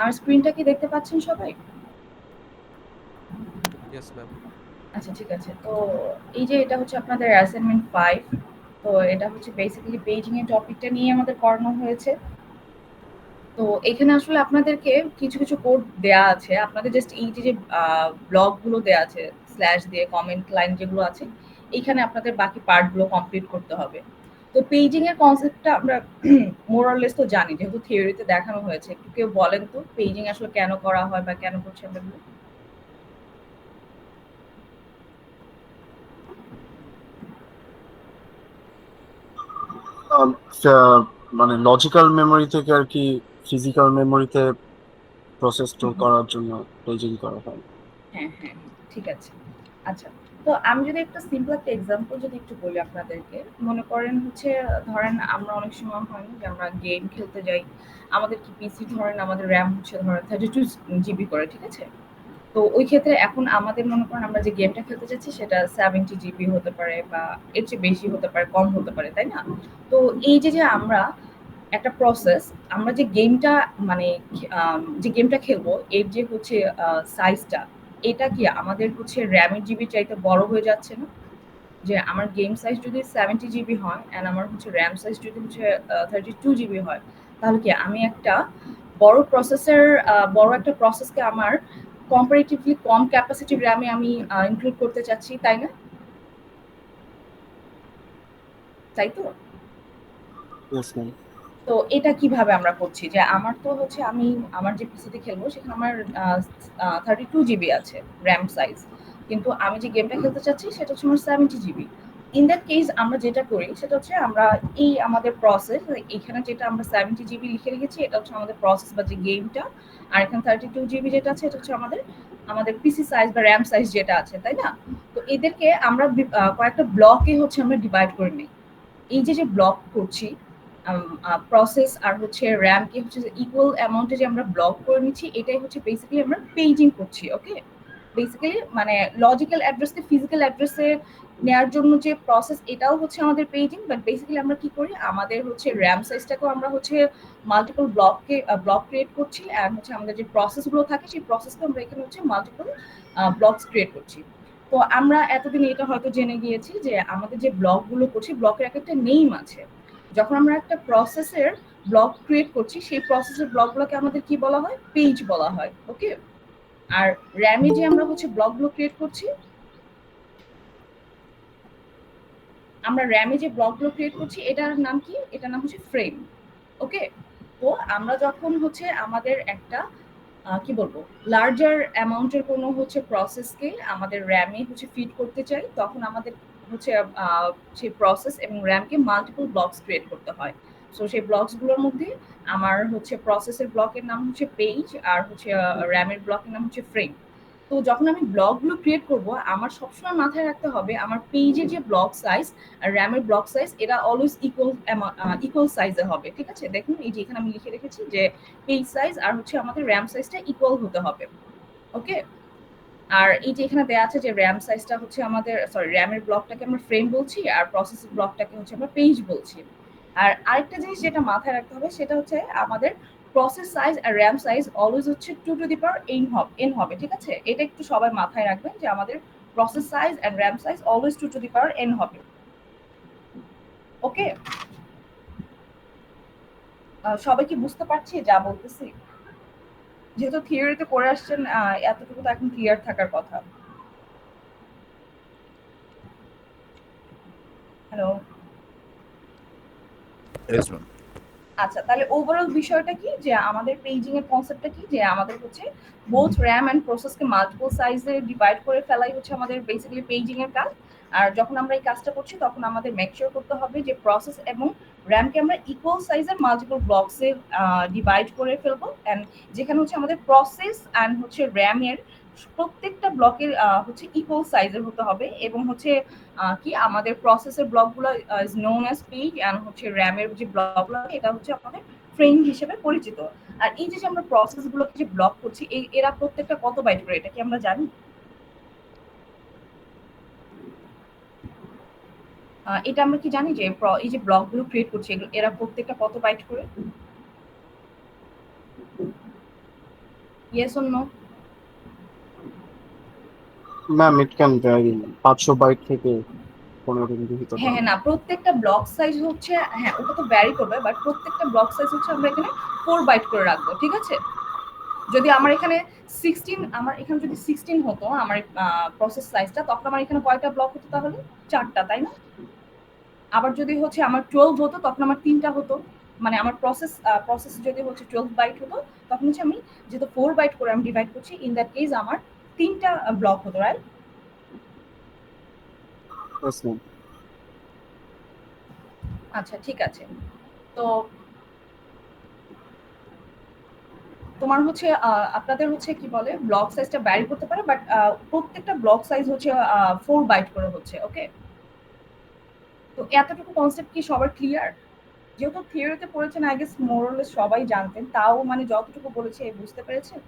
আমার স্ক্রিনটা কি দেখতে পাচ্ছেন সবাই? Yes ma'am. আচ্ছা ঠিক আছে। তো এই যে এটা হচ্ছে আপনাদের অ্যাসাইনমেন্ট 5। তো এটা হচ্ছে বেসিক্যালি পেজিং এর টপিকটা নিয়ে আমাদের পড়ানো হয়েছে। তো এখানে আসলে আপনাদেরকে কিছু, কিছু কোড দেয়া আছে। আপনাদের জাস্ট এই যে, ব্লকগুলো দেয়া আছে, স্ল্যাশ দিয়ে কমেন্ট লাইন যেগুলো আছে, এইখানে আপনাদের বাকি পার্টগুলো কমপ্লিট করতে হবে। তো পেজিং এর কনসেপ্টটা আমরা মোর অর লেস তো জানি যেহেতু থিওরিতে দেখানো হয়েছে। একটু কেউ বলেন তো পেজিং আসলে কেন করা হয় বা কেন করছি আমরা এগুলো? আম, মানে লজিক্যাল মেমোরি থেকে আর কি ফিজিক্যাল মেমোরিতে প্রসেস স্টোর করার জন্য পেজিং করা হয়। হ্যাঁ, হ্যাঁ, ঠিক আছে। আচ্ছা, তো আমি যদি একটা সিম্পল একটা এক্সাম্পল যদি একটু বলি আপনাদেরকে, মনে করেন হচ্ছে ধরেন আমরা অনেক সময় হয় না যে আমরা গেম খেলতে যাই। আমাদের কি পিসি ধরেন আমাদের RAM হচ্ছে ধরেন 32 জিবি করে, ঠিক আছে? তো ওই ক্ষেত্রে এখন আমাদের মনে করেন আমরা যে গেমটা খেলতে চাচ্ছি সেটা 70 জিবি হতে পারে বা এর চেয়ে বেশি হতে পারে, কম হতে পারে, তাই না? তো এই যে আমরা একটা প্রসেস, আমরা যে গেমটা মানে যে গেমটা খেলবো এর যে হচ্ছে সাইজটা, এটা কি আমাদের হচ্ছে র্যামের জিবি চাইতে বড় হয়ে যাচ্ছে না? যে আমার গেম সাইজ যদি 70 জিবি হয় অ্যান্ড আমার হচ্ছে র্যাম সাইজ যদি হচ্ছে 32 জিবি হয়, তাহলে কি আমি একটা বড় প্রসেসের বড় একটা প্রসেসকে আমার কম্পারেটিভলি কম ক্যাপাসিটি র্যামে আমি ইনক্লুড করতে চাচ্ছি, তাই না? তাই তো? Yes ma'am. তো এটা কিভাবে আমরা করছি যে আমার তো হচ্ছে আমি আমার যে পিসিতে খেলবো সেখানে আমার 32 জিবি আছে র্যাম সাইজ, কিন্তু আমি যে গেমটা খেলতে চাচ্ছি সেটা হচ্ছে আমার 70 জিবি। ইন দ্যাট কেস আমরা যেটা করি সেটা হচ্ছে আমরা এই আমাদের প্রসেস, এখানে যেটা আমরা 70 জিবি লিখে রেখেছি এটা হচ্ছে আমাদের প্রসেস বা যে গেমটা, আর এখানে 32 জিবি যেটা আছে এটা হচ্ছে আমাদের আমাদের পিসি সাইজ বা র্যাম সাইজ যেটা আছে, তাই না? তো এদেরকে আমরা কয়েকটা ব্লকে হচ্ছে আমরা ডিভাইড করে নিই। এই যে যে ব্লক করছি প্রসেস আর হচ্ছে র্যামকে হচ্ছে ইকুয়াল অ্যামাউন্টে যে আমরা ব্লক করে নিচ্ছি, এটাই হচ্ছে বেসিক্যালি আমরা পেজিং করছি। ওকে, বেসিক্যালি মানে লজিক্যাল অ্যাড্রেসকে ফিজিক্যাল অ্যাড্রেসে নেওয়ার জন্য যে প্রসেস এটাও হচ্ছে আমাদের পেজিং, বাট বেসিক্যালি আমরা কি করি আমাদের হচ্ছে র্যাম সাইজটাকেও আমরা হচ্ছে মাল্টিপল ব্লক ক্রিয়েট করছি, অ্যান্ড হচ্ছে আমাদের যে প্রসেসগুলো থাকে সেই প্রসেসকে আমরা এখানে হচ্ছে মাল্টিপল ব্লকস ক্রিয়েট করছি। তো আমরা এতদিন এটা হয়তো জেনে গিয়েছি যে আমাদের যে ব্লকগুলো করছি ব্লকের এক একটা নেম আছে। যখন আমরা একটা প্রসেসের ব্লক ক্রিয়েট করছি সেই প্রসেসের ব্লকগুলোকে আমাদের কি বলা হয়, পেজ বলা হয়। ওকে, আর র্যামে যে আমরা হচ্ছে ব্লকগুলো ক্রিয়েট করছি, আমরা র্যামে যে ব্লকগুলো ক্রিয়েট করছি এটার নাম কি, এটার নাম হচ্ছে ফ্রেম। ওকে, তো আমরা যখন হচ্ছে আমাদের একটা কি বলবো লার্জার অ্যামাউন্টের কোনো হচ্ছে প্রসেসকে আমাদের র্যামে হচ্ছে ফিড করতে চাই, তখন আমাদের হচ্ছে সেই প্রসেস এবং র্যামকে মাল্টিপল ব্লকস ক্রিয়েট করতে হয়। সো সেই ব্লকসগুলোর মধ্যে আমার হচ্ছে প্রসেসের ব্লকের নাম হচ্ছে পেজ, আর হচ্ছে র্যামের ব্লকের নাম হচ্ছে ফ্রেম। তো যখন আমি ব্লকগুলো ক্রিয়েট করব আমার সবসময় মাথায় রাখতে হবে আমার পেজের যে ব্লক সাইজ আর র্যামের ব্লক সাইজ এটা অলওয়েজ ইকুয়াল সাইজে হবে। ঠিক আছে, দেখুন এই যে এখানে আমি লিখে রেখেছি যে পেজ সাইজ আর হচ্ছে আমাদের র্যাম সাইজটা ইকুয়াল হতে হবে। ওকে, আর এই যে এখানে দেয়া আছে যে র্যাম সাইজটা হচ্ছে আমাদের সরি র্যামের ব্লকটাকে আমরা ফ্রেম বলছি আর প্রসেসর ব্লকটাকে হচ্ছে আমরা পেজ বলছি। আর আরেকটা জিনিস যেটা মাথায় রাখতে হবে সেটা হচ্ছে আমাদের প্রসেস সাইজ আর র্যাম সাইজ অলওয়েজ হচ্ছে 2 টু দি পাওয়ার n হবে। ঠিক আছে, এটা একটু সবাই মাথায় রাখবেন যে আমাদের process size and RAM size always 2 to the power n হবে। ওকে, সবাই কি বুঝতে পারছি যা বলতেছি? যেহেতু থিওরিতে করে আসছেন এতটুকু তো এখন ক্লিয়ার থাকার কথা। হ্যালো। Yes ma'am. আচ্ছা, তাহলে ওভারঅল বিষয়টা কি যে আমাদের পেজিং এর কনসেপ্টটা কি যে আমাদের হচ্ছে বোথ র্যাম এন্ড প্রসেসকে মাল্টিপল সাইজে ডিভাইড করে ফেলাই হচ্ছে আমাদের বেসিক্যালি পেজিং এর কাজ। আর যখন আমরা এই কাজটা করছি তখন আমাদের মেক শিওর করতে হবে যে প্রসেস এবং র্যামকে আমরা ইকুয়াল সাইজের মাল্টিপল ব্লকসে ডিভাইড করে ফেলবো, এন্ড যেখানে হচ্ছে আমাদের প্রসেস অ্যান্ড হচ্ছে র্যামের প্রত্যেকটা ব্লকের হচ্ছে ইকুয়াল সাইজের হতে হবে, এবং হচ্ছে কি আমাদের প্রসেসের ব্লকগুলো is known as page, and হচ্ছে র্যামের যে ব্লকগুলো এটা হচ্ছে আমাদের ফ্রেম হিসেবে পরিচিত। আর এই যে আমরা প্রসেসগুলোকে যে ব্লক করছি এরা প্রত্যেকটা কত বাইট করে এটা কি আমরা জানি? এটা আমরা কি জানি যে এই যে ব্লকগুলো ক্রিয়েট করছি এরা প্রত্যেকটা কত বাইট করে? Yes or no? Ma'am it can vary, 500 byte থেকে 15 MB ভিতর হ্যাঁ, হবে। হ্যাঁ, না প্রত্যেকটা ব্লক সাইজ হচ্ছে, হ্যাঁ, ওটা তো ভ্যারি করবে, বাট প্রত্যেকটা ব্লক সাইজ হচ্ছে আমরা এখানে 4 বাইট করে রাখবো, ঠিক আছে? যদি আমার এখানে 16, আমার এখানে যদি 16 হতো আমার প্রসেস সাইজটা, তখন আমার এখানে কয়টা ব্লক হতো তাহলে? 4টা, তাই না? আবার যদি হচ্ছে আমার 12 হতো, তখন আমার 3টা হতো। মানে আমার প্রসেস যদি হচ্ছে 12 বাইট হতো, তখন হচ্ছে আমি যেহেতু 4 বাইট করে আমি ডিভাইড করছি, ইন দ্যাট কেস আমার 3টা ব্লক হতো, রাইট? Yes, ma'am. আচ্ছা, ঠিক আছে। তো তোমার হচ্ছে আপনাদের হচ্ছে কি বলে ব্লক সাইজটা ভ্যারি করতে পারে, বাট প্রত্যেকটা ব্লক সাইজ হচ্ছে 4 বাইট করে হচ্ছে, ওকে? তো এতটুকু কনসেপ্ট কি সবার ক্লিয়ার? যেহেতু থিওরিতে পড়েছেন, আই গেস মোরলেস সবাই জানতেন, তাও মানে যতটুকু বলেছে বুঝতে পেরেছেন?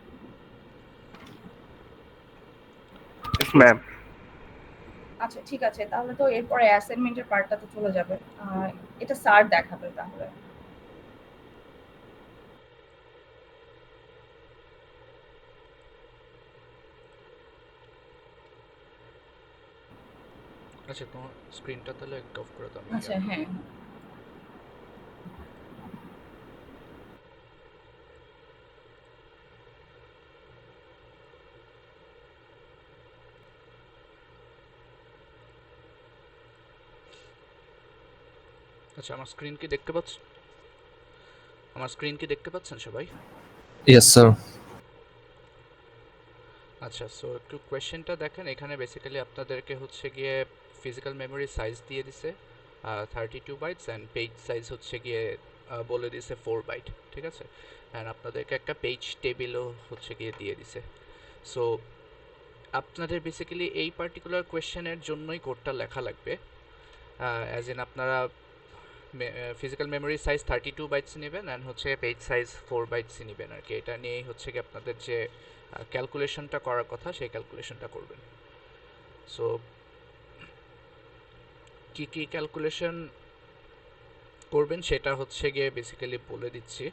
Yes, ma'am. আচ্ছা, ঠিক আছে, তাহলে তো এরপরে অ্যাসাইনমেন্টের পার্টটাতে চলে যাবে। এটা স্যার দেখাবে তাহলে। আচ্ছা, তোমার স্ক্রিনটা তাহলে একটু অফ করে দাও, আমি আচ্ছা, শেয়ার হ্যাঁ, করি। আচ্ছা, আমার স্ক্রিন কি দেখতে পাচ্ছেন সবাই? Yes, sir. আচ্ছা, সো একটু কোয়েশ্চেনটা দেখেন। এখানে বেসিক্যালি আপনাদেরকে হচ্ছে গিয়ে ফিজিক্যাল মেমোরি সাইজ দিয়ে দিছে 32 বাইটস, অ্যান্ড পেজ সাইজ হচ্ছে গিয়ে বলে দিছে 4 বাইট, ঠিক আছে? অ্যান্ড আপনাদেরকে একটা পেজ টেবিলও হচ্ছে গিয়ে দিয়ে দিছে। সো আপনাদের বেসিক্যালি এই পার্টিকুলার কোয়েশ্চেনের জন্যই কোডটা লেখা লাগবে, অ্যাজ ইন আপনারা ফিজিক্যাল মেমোরি সাইজ 32 বাইটস নেবেন, অ্যান্ড হচ্ছে পেজ সাইজ 4 বাইটস নেবেন আর কি। এটা নিয়েই হচ্ছে কি আপনাদের যে ক্যালকুলেশনটা করার কথা, সেই ক্যালকুলেশনটা করবেন। সো কী কী ক্যালকুলেশন করবেন সেটা হচ্ছে গিয়ে বেসিক্যালি বলে দিচ্ছি।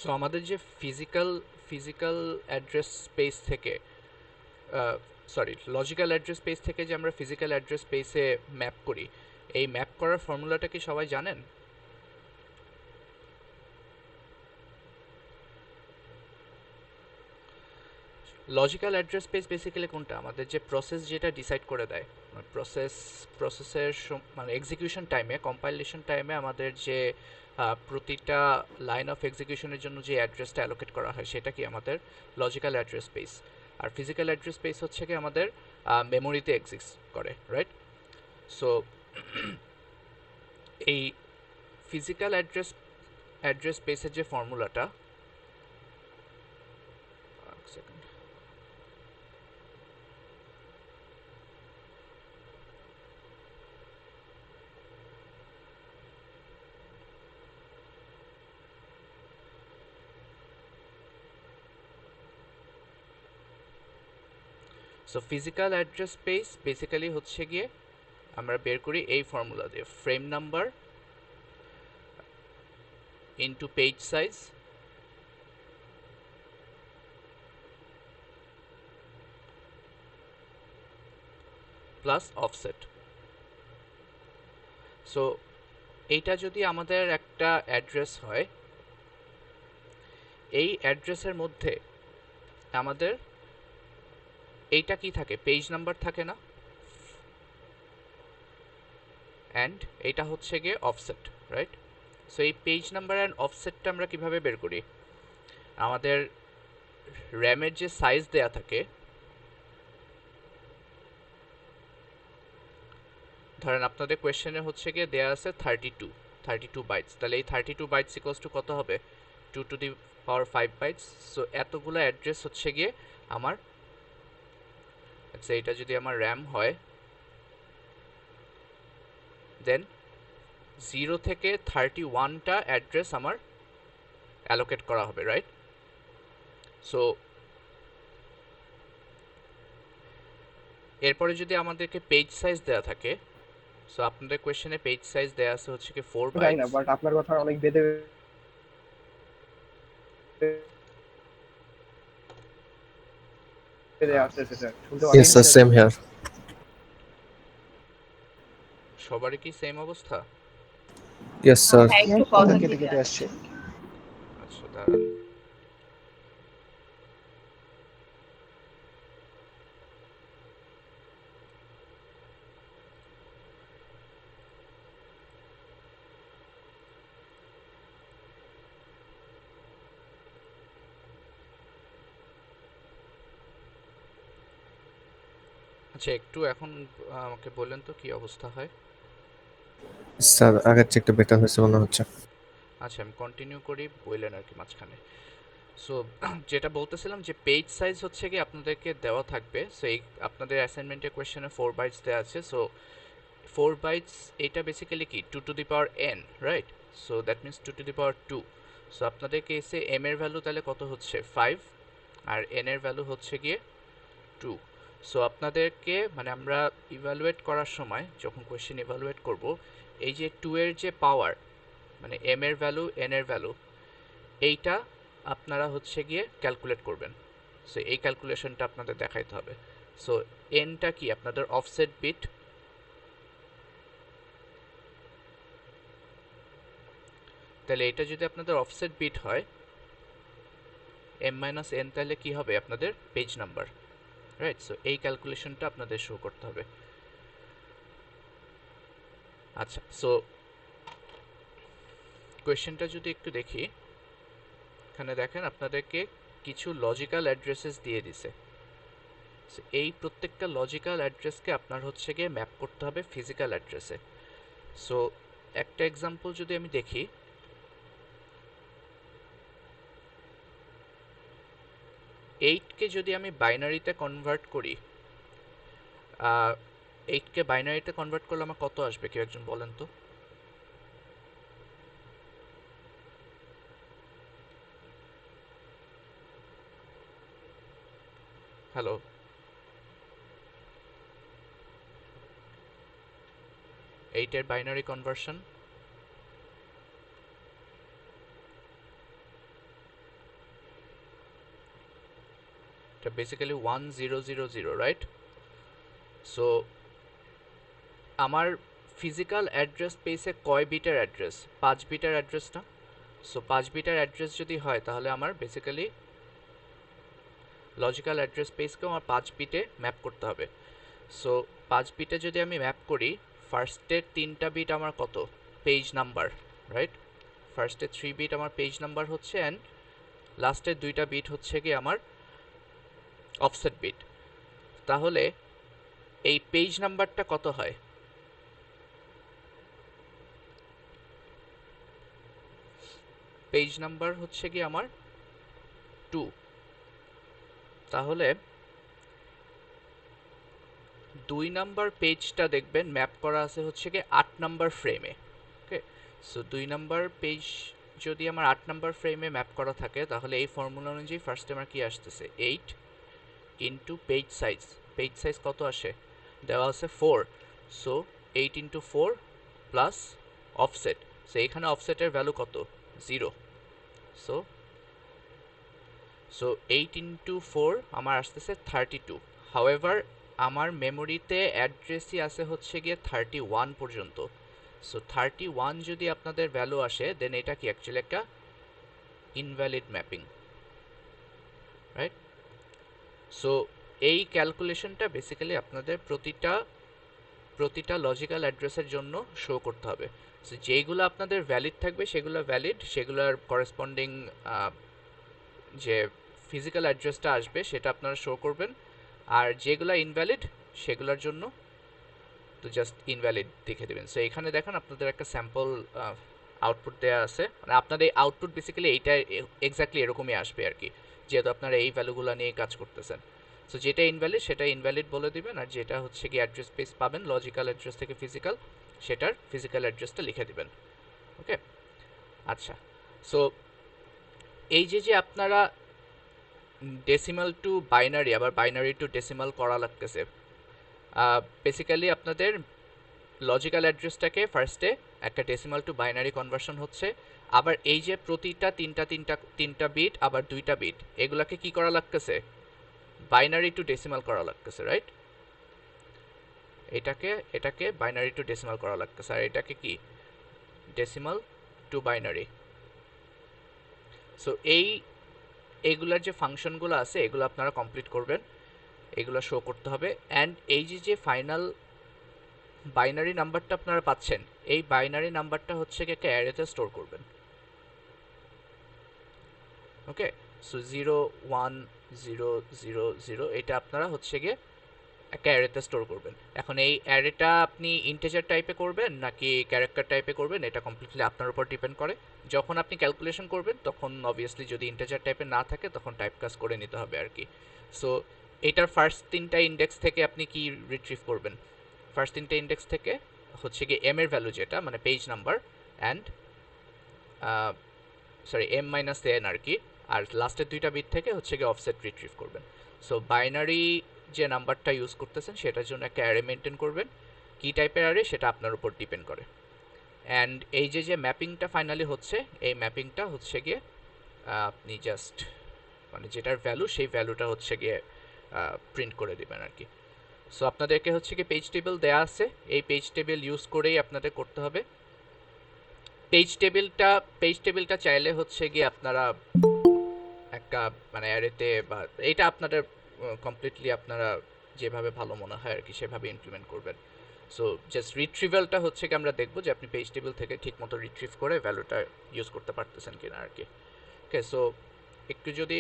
সো আমাদের যে ফিজিক্যাল অ্যাড্রেস স্পেস থেকে, সরি, লজিক্যাল অ্যাড্রেস স্পেস থেকে যে আমরা ফিজিক্যাল অ্যাড্রেস স্পেসে ম্যাপ করি, এই ম্যাপ করার ফর্মুলাটা কি সবাই জানেন? লজিক্যাল অ্যাড্রেস স্পেস বেসিক্যালি কোনটা? আমাদের যে প্রসেস যেটা ডিসাইড করে দেয়, প্রসেসের মানে এক্সিকিউশন টাইমে, কম্পাইলেশন টাইমে আমাদের যে প্রতিটা লাইন অফ এক্সিকিউশনের জন্য যে অ্যাড্রেসটা অ্যালোকেট করা হয়, সেটা কি আমাদের লজিক্যাল অ্যাড্রেস স্পেস। আর ফিজিক্যাল অ্যাড্রেস স্পেস হচ্ছে কি আমাদের মেমোরিতে এক্সিস্ট করে, রাইট? সো এই ফিজিক্যাল অ্যাড্রেস স্পেসের যে ফর্মুলাটা, so physical address space basically হচ্ছে গিয়ে আমরা বের করি এই ফর্মুলা দিয়ে, frame number into page size plus offset. So এইটা যদি আমাদের একটা অ্যাড্রেস হয়, এই অ্যাড্রেসের মধ্যে আমাদের এইটা কি থাকে? পেজ নাম্বার থাকে না? অ্যান্ড এইটা হচ্ছে গিয়ে অফসেট, রাইট? সো এই পেজ নাম্বার অ্যান্ড অফসেটটা আমরা কিভাবে বের করি? আমাদের র্যামের যে সাইজ দেয়া থাকে, ধরেন আপনাদের কোয়েশ্চেনে হচ্ছে গিয়ে দেয়া আছে 32 বাইটস, তাহলে এই 32 বাইটস ইকুয়ালস টু কত হবে? 2^5 বাইটস। সো এতগুলো অ্যাড্রেস হচ্ছে গিয়ে আমার, আচ্ছা এটা যদি আমার র্যাম হয়, দেন 0 থেকে 31টা অ্যাড্রেস আমার অ্যালোকেট করা হবে, রাইট? সো এরপরে যদি আমাদেরকে পেজ সাইজ দেওয়া থাকে, সো আপনাদের কোয়েশ্চেনে পেজ সাইজ দেয়া আছে হচ্ছে কি 4 জানি না, বাইটস। বাট আপনার কথা অনেক বেঁধে বেঁধে আসতেছে স্যার, শুনতে Yes, পাচ্ছেন? sir. Same here. সবারই কি সেম অবস্থা? Yes, sir. হ্যাঁ, একটু কথা কথা কেটে কেটে কেটে আসছে। আসছে। আচ্ছা দাঁড়ান। আচ্ছা একটু এখন আমাকে বললেন তো কি অবস্থা হয়। স্যার আগের চেয়ে একটু বেটার হয়েছে মনে হচ্ছে। আচ্ছা আমি কন্টিনিউ করি, বললেন আর কি মাঝখানে। সো যেটা বলতেছিলাম যে পেজ সাইজ হচ্ছে কি আপনাদেরকে দেওয়া থাকবে। সো এই আপনাদের অ্যাসাইনমেন্টের কোয়েশ্চেনে 4 বাইটস দেওয়া আছে। সো 4 বাইটস এটা বেসিক্যালি কি 2 to the power n, right? So that means 2 to the power 2। So আপনাদের কেসে m এর ভ্যালু তাহলে কত হচ্ছে 5 আর n এর ভ্যালু হচ্ছে গিয়ে 2। সো আপনাদেরকে মানে আমরা ইভ্যালুয়েট করার সময় যখন কোয়েশ্চেন ইভ্যালুয়েট করব, এই যে 2 এর যে পাওয়ার মানে m এর ভ্যালু n এর ভ্যালু এইটা আপনারা হচ্ছে গিয়ে ক্যালকুলেট করবেন। সো এই ক্যালকুলেশনটা আপনাদের দেখাইতে হবে। সো এনটা কি আপনাদের অফসেট বিট, তাহলে এটা যদি আপনাদের অফসেট বিট হয় m মাইনাস n তাহলে কি হবে আপনাদের পেজ নাম্বার, রাইট? সো এই ক্যালকুলেশনটা আপনাদের শো করতে হবে। আচ্ছা সো কোয়েশ্চেনটা যদি একটু দেখি, এখানে দেখেন আপনাদেরকে কিছু লজিক্যাল অ্যাড্রেসেস দিয়ে দিছে। এই প্রত্যেকটা লজিক্যাল অ্যাড্রেসকে আপনার হচ্ছে গিয়ে ম্যাপ করতে হবে ফিজিক্যাল অ্যাড্রেসে। সো একটা এক্সাম্পল যদি আমি দেখি, 8কে যদি আমি বাইনারিতে কনভার্ট করি, 8কে বাইনারিতে কনভার্ট করলে আমার কত আসবে কেউ একজন বলেন তো? হ্যালো, 8 এর বাইনারি কনভার্সন এটা বেসিক্যালি 1000, রাইট? সো আমার ফিজিক্যাল অ্যাড্রেস স্পেসে কয় বিটের অ্যাড্রেস? 5 বিটের অ্যাড্রেস না? সো 5 বিটের অ্যাড্রেস যদি হয় তাহলে আমার বেসিক্যালি লজিক্যাল অ্যাড্রেস স্পেসকেও আমার 5 বিটে ম্যাপ করতে হবে। সো 5 বিটে যদি আমি ম্যাপ করি, ফার্স্টের 3টা বিট আমার কত? Page number, right? ফার্স্টের 3 বিট আমার পেজ নাম্বার হচ্ছে, অ্যান্ড লাস্টের 2টা বিট হচ্ছে কি আমার অফসেট বিট। তাহলে এই পেজ নাম্বারটা কত হয়? পেজ নাম্বার হচ্ছে কি আমার 2। তাহলে 2 নাম্বার পেজটা দেখবেন ম্যাপ করা আছে হচ্ছে কি 8 নাম্বার ফ্রেমে। ওকে, সো 2 নাম্বার পেজ যদি আমার 8 নাম্বার ফ্রেমে ম্যাপ করা থাকে তাহলে এই ফর্মুলা অনুযায়ী ফার্স্টে আমার কি আসতেছে 8 into page size. Page size কত আসে? দেওয়া আছে 4। So 8 into 4 plus offset. So এখানে অফসেটের ভ্যালু কত? 0। সো 8 ইন্টু 4 আমার আসতেছে 32। হাউএভার আমার মেমোরিতে অ্যাড্রেসই আছে হচ্ছে গিয়ে 31 পর্যন্ত। সো 31 যদি আপনাদের ভ্যালু আসে দেন এটা কি অ্যাকচুয়ালি একটা ইনভ্যালিড ম্যাপিং, রাইট? সো এই ক্যালকুলেশনটা বেসিক্যালি আপনাদের প্রতিটা লজিক্যাল অ্যাড্রেসের জন্য শো করতে হবে। সো যেইগুলো আপনাদের ভ্যালিড থাকবে সেগুলো ভ্যালিড, সেগুলোর করেসপন্ডিং যে ফিজিক্যাল অ্যাড্রেসটা আসবে সেটা আপনারা শো করবেন, আর যেগুলো ইনভ্যালিড সেগুলোর জন্য তো জাস্ট ইনভ্যালিড লিখে দেবেন। সো এখানে দেখেন আপনাদের একটা স্যাম্পল আউটপুট দেওয়া আছে, মানে আপনাদের এই আউটপুট বেসিক্যালি এইটা এক্স্যাক্টলি এরকমই আসবে আর কি, যেহেতু আপনারা এই ভ্যালুগুলো নিয়ে কাজ করতেছেন। সো যেটা ইনভ্যালিড সেটা ইনভ্যালিড বলে দিবেন, আর যেটা হচ্ছে কি অ্যাড্রেস স্পেস পাবেন লজিক্যাল অ্যাড্রেস থেকে ফিজিক্যাল, সেটার ফিজিক্যাল অ্যাড্রেসটা লিখে দিবেন। ওকে, আচ্ছা। সো এই যে আপনারা ডেসিমাল টু বাইনারি আবার বাইনারি টু ডেসিমাল করা লাগতেছে, বেসিক্যালি আপনাদের লজিক্যাল অ্যাড্রেসটাকে ফার্স্টে একটা ডেসিমাল টু বাইনারি কনভার্সন হচ্ছে, আবার এই যে প্রতিটা তিনটা বিট আবার 2টা বিট, এগুলাকে কি করা লাগতেছে, বাইনারি টু ডেসিমাল করা লাগতেছে, রাইট? এটাকে বাইনারি টু ডেসিমাল করা লাগতেছে, আর এটাকে কি ডেসিমাল টু বাইনারি। সো এইগুলার যে ফাংশনগুলো আছে এগুলো আপনারা কমপ্লিট করবেন, এগুলো শো করতে হবে। অ্যান্ড এই যে ফাইনাল বাইনারি নাম্বারটা আপনারা পাচ্ছেন, এই বাইনারি নাম্বারটা হচ্ছে কি একটা অ্যারেতে স্টোর করবেন। ওকে, সো 0 1 0 0 0 এটা আপনারা হচ্ছে গিয়ে একটা অ্যারেতে স্টোর করবেন। এখন এই অ্যারেটা আপনি ইন্টিজার টাইপে করবেন নাকি ক্যারেক্টার টাইপে করবেন, এটা কমপ্লিটলি আপনার উপর ডিপেন্ড করে। যখন আপনি ক্যালকুলেশন করবেন তখন অবভিয়াসলি যদি ইন্টিজার টাইপে না থাকে তখন টাইপ কাজ করে নিতে হবে আর কি। সো এটার ফার্স্ট 3টা ইন্ডেক্স থেকে আপনি কি রিট্রিভ করবেন, ফার্স্ট 3টা ইন্ডেক্স থেকে হচ্ছে গিয়ে এম এর ভ্যালু যেটা মানে page number and M minus N আর কি, আর লাস্টের 2টা বিট থেকে হচ্ছে গিয়ে অফসেট রিট্রিভ করবেন। সো বাইনারি যে নাম্বারটা ইউজ করতেছেন সেটার জন্য একটা অ্যারে মেনটেন করবেন, কি টাইপের অ্যারে সেটা আপনার উপর ডিপেন্ড করে। অ্যান্ড এই যে ম্যাপিংটা ফাইনালি হচ্ছে, এই ম্যাপিংটা হচ্ছে গিয়ে আপনি জাস্ট মানে যেটার ভ্যালু সেই ভ্যালুটা হচ্ছে গিয়ে প্রিন্ট করে দিবেন আর কি। সো আপনাদেরকে হচ্ছে গিয়ে পেজ টেবিল দেয়া আছে, এই পেজ টেবিল ইউজ করেই আপনাদের করতে হবে। পেজ টেবিলটা চাইলে হচ্ছে গিয়ে আপনারা একটা মানে অ্যারেতে বা এটা আপনাদের কমপ্লিটলি আপনারা যেভাবে ভালো মনে হয় আর কি সেভাবে ইমপ্লিমেন্ট করবেন। সো জাস্ট রিট্রিভালটা হচ্ছে কি আমরা দেখবো যে আপনি পেজ টেবিল থেকে ঠিকমতো রিট্রিভ করে ভ্যালুটা ইউজ করতে পারতেছেন কিনা আর কি। ওকে, সো একটু যদি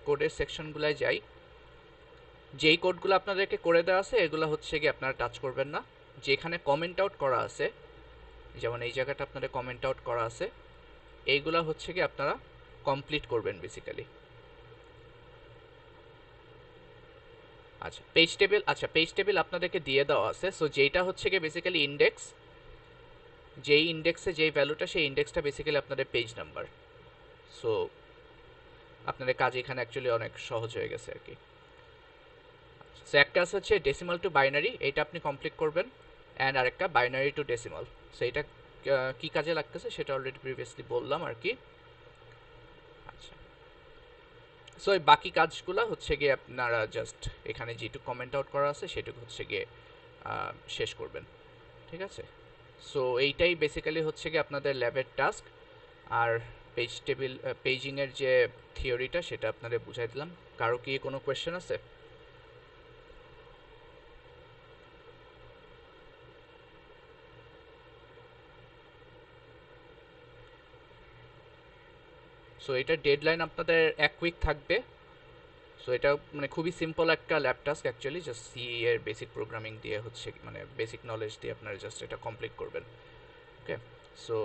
কোডের সেকশনগুলোয় যাই, যেই কোডগুলো আপনাদেরকে করে দেওয়া আছে এগুলো হচ্ছে কি আপনারা টাচ করবেন না। যেখানে কমেন্ট আউট করা আছে, যেমন এই জায়গাটা আপনাদের কমেন্ট আউট করা আছে, এইগুলা হচ্ছে কি আপনারা কমপ্লিট করবেন বেসিক্যালি। আচ্ছা পেজ টেবিল আপনাদেরকে দিয়ে দেওয়া আছে। সো যেটা হচ্ছে কি বেসিক্যালি ইন্ডেক্স, যেই ইন্ডেক্সে যেই ভ্যালুটা সেই ইন্ডেক্সটা বেসিক্যালি আপনাদের পেজ নাম্বার। সো আপনাদের কাজ এখানে অ্যাকচুয়ালি অনেক সহজ হয়ে গেছে আর কি। সো একটা আছে হচ্ছে ডেসিমাল টু বাইনারি, এটা আপনি কমপ্লিট করবেন, অ্যান্ড আরেকটা বাইনারি টু ডেসিমাল। সো এটা কি কাজে লাগতেছে সেটা অলরেডি প্রিভিয়াসলি বললাম আর কি। আচ্ছা, সো এই বাকি কাজগুলো হচ্ছে গিয়ে আপনারা জাস্ট এখানে যেটুকু কমেন্ট আউট করা আছে সেটুকু হচ্ছে গিয়ে শেষ করবেন, ঠিক আছে? সো এইটাই বেসিক্যালি হচ্ছে গিয়ে আপনাদের ল্যাবের টাস্ক। আর পেজ টেবিল পেজিংয়ের যে থিওরিটা সেটা আপনাদের বুঝাই দিলাম। কারো কি কোনো কোয়েশ্চেন আছে? সো এটার ডেডলাইন আপনাদের 1 উইক থাকবে। সো এটা মানে খুবই সিম্পল একটা lab task actually, just see এর বেসিক প্রোগ্রামিং দিয়ে হচ্ছে মানে বেসিক নলেজ দিয়ে আপনারা জাস্ট এটা কমপ্লিট করবেন। ওকে, সো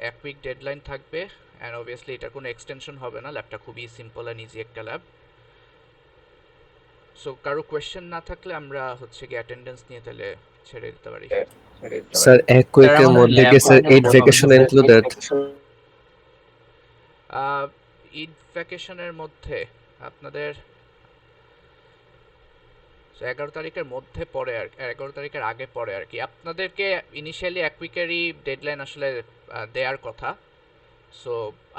1 উইক ডেডলাইন থাকবে, অ্যান্ড অবভিয়াসলি এটা কোনো এক্সটেনশন হবে না, ল্যাবটা খুবই সিম্পল অ্যান্ড ইজি একটা ল্যাব। সো কারো কোয়েশ্চেন না থাকলে আমরা হচ্ছে কি অ্যাটেন্ডেন্স নিয়ে তাহলে ছেড়ে দিতে পারি। স্যার 1 উইকের মধ্যে কি স্যার 8 ভ্যাকেশন ইনক্লুডেড? ঈদ ভ্যাকেশনের মধ্যে আপনাদের 11 তারিখের মধ্যে পড়ে আর 11 তারিখের আগে পড়ে আর কি। আপনাদেরকে ইনিশিয়ালি 1 উইকেরই ডেডলাইন আসলে দেওয়ার কথা। সো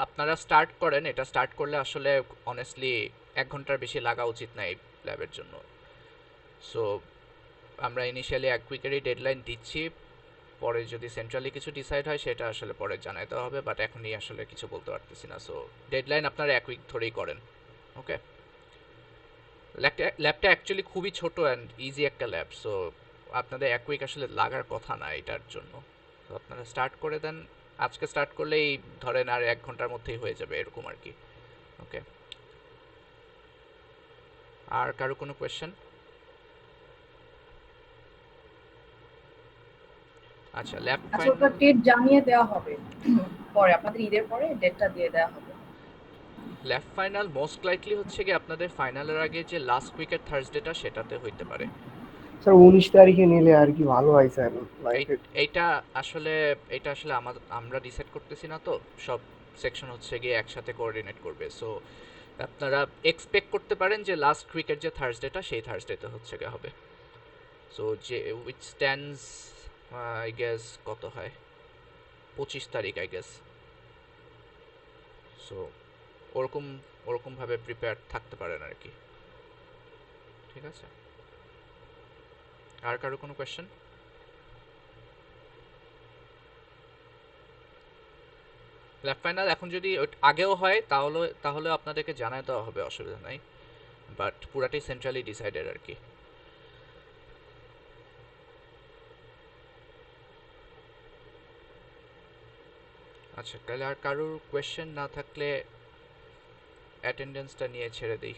আপনারা স্টার্ট করেন, এটা স্টার্ট করলে আসলে অনেস্টলি 1 ঘন্টার বেশি লাগা উচিত না এই ল্যাবের জন্য। সো আমরা ইনিশিয়ালি 1 উইকেরই ডেডলাইন দিচ্ছি, পরে যদি সেন্ট্রালি কিছু ডিসাইড হয় সেটা আসলে পরে জানাইতে হবে, বাট এখনই আসলে কিছু বলতে পারতেছি না। সো ডেডলাইন আপনারা 1 উইক ধরেই করেন। ওকে, ল্যাবটা অ্যাকচুয়ালি খুবই ছোট অ্যান্ড ইজি একটা ল্যাব, সো আপনাদের 1 উইক আসলে লাগার কথা না এটার জন্য। তো আপনারা স্টার্ট করে দেন, আজকে স্টার্ট করলেই ধরেন আর 1 ঘন্টার মধ্যেই হয়ে যাবে এরকম আর কি। ওকে, আর কারো কোনো কোয়েশ্চেন? আচ্ছা, ল্যাব আচ্ছা, ওটা ডেট জানিয়ে দেওয়া হবে পরে, আপনাদের ঈদের পরে ডেটটা দিয়ে দেওয়া হবে। ল্যাব ফাইনাল মোস্ট লাইকলি হচ্ছে কি আপনাদের ফাইনালের আগে যে লাস্ট উইকের থার্সডেটা সেটাতে হইতে পারে। স্যার 19 তারিখে নিলে আর কি ভালো হয় স্যার। এইটা আসলে আমরা ডিসাইড করতেছি না, তো সব সেকশন হচ্ছে গিয়ে একসাথে কোঅর্ডিনেট করবে। সো আপনারা এক্সপেক্ট করতে পারেন যে লাস্ট উইকের যে থার্সডেটা সেই থার্সডেতে হচ্ছে গিয়ে হবে। সো যে উইচ স্ট্যান্ডস আই গেস কত হয়, 25 তারিখ আই গেস। সো ওরকম ওরকমভাবে প্রিপেয়ার থাকতে পারেন আর কি। ঠিক আছে, আর কারো কোনো কোয়েশ্চেন? ল্যাব ফাইনাল এখন যদি আগেও হয় তাহলে আপনাদেরকে জানায় দেওয়া হবে, অসুবিধা নাই, বাট পুরাটাই সেন্ট্রালি ডিসাইডেড আর কি। আচ্ছা, তাহলে আর কারোর কোয়েশ্চেন না থাকলে অ্যাটেন্ডেন্সটা নিয়ে ছেড়ে দিই।